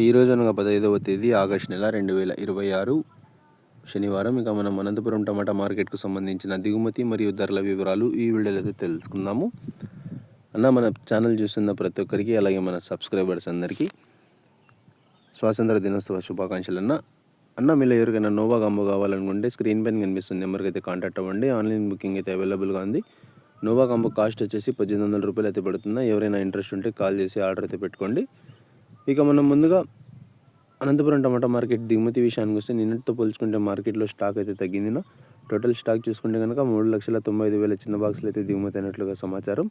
ఈరోజు అనగా 15వ తేదీ ఆగస్టు నెల 2026 శనివారం. మనం అనంతపురం టమాటా మార్కెట్కు సంబంధించిన దిగుమతి మరియు ధరల వివరాలు ఈ వీడియోలో అయితే తెలుసుకుందాము. మన ఛానల్ చూస్తున్న ప్రతి ఒక్కరికి, అలాగే మన సబ్స్క్రైబర్స్ అందరికీ స్వాతంత్ర దినోత్సవ శుభాకాంక్షలు. మీలో ఎవరికైనా నోవా కాంబో కావాలనుకుంటే స్క్రీన్ పైన కనిపిస్తున్న నెంబర్కి అయితే కాంటాక్ట్ అవ్వండి. ఆన్లైన్ బుకింగ్ అయితే అవైలబుల్గా ఉంది. నోవా కాంబో కాస్ట్ వచ్చేసి 1800 రూపాయలు అయితే పడుతుంది. ఎవరైనా ఇంట్రెస్ట్ ఉంటే కాల్ చేసి ఆర్డర్ అయితే పెట్టుకోండి. మనం ముందుగా అనంతపురం టమాటా మార్కెట్ దిగుమతి విషయానికి వస్తే, నిన్నటితో పోల్చుకుంటే మార్కెట్లో స్టాక్ అయితే తగ్గింది. టోటల్ స్టాక్ చూసుకుంటే కనుక 3,95,000 చిన్న బాక్సులు అయితే దిగుమతి అయినట్లుగా సమాచారం.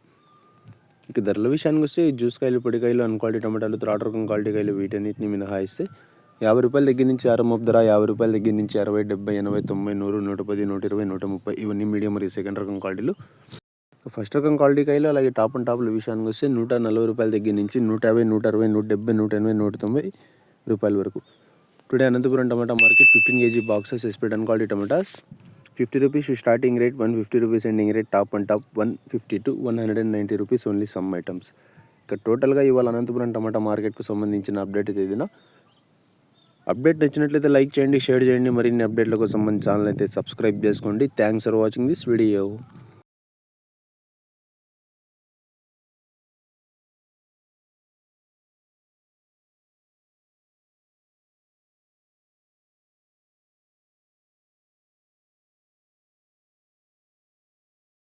ధరల విషయానికి వస్తే జ్యూస్ కాయలు, పొడికాయలు, అన్క్వాలిటీ టమాటాలు, త్రాడ్ రకం క్వాలిటీ కాయలు వీటన్నిటిని మినహాయిస్తే 50 రూపాయల దగ్గర నుంచి ఆరంభపు ధర, 50 రూపాయల దగ్గర నుంచి 60, 70, 80, 90, 100, 110, 120, 130 ఇవన్నీ మీడియం మరియు సెకండ్ రకం క్వాలిటీలు. ఫస్ట్ రకం క్వాలిటీ కాయలు అలాగే టాప్ అండ్ టాప్ల విషయానికి వస్తే 140 రూపాయల దగ్గర నుంచి 150, 160, 170, 180, 190 రూపాయల వరకు. Today Anantapuram tomato market 15 kg boxes ఎస్పెడ్ అన్ quality tomatoes 50 rupees starting rate, 150 rupees ending rate. Top and top 150 to 190 rupees only some items. టోటల్గా ఇవాళ అనంతపురం టమాటా మార్కెట్కు సంబంధించిన అప్డేట్ అయితే ఇదినా. అప్డేట్ నచ్చినట్లయితే లైక్ చేయండి, షేర్ చేయండి. మరిన్ని అప్డేట్ల కోసం మన ఛానల్ అయితే సబ్స్క్రైబ్ చేసుకోండి. Thanks for watching this video.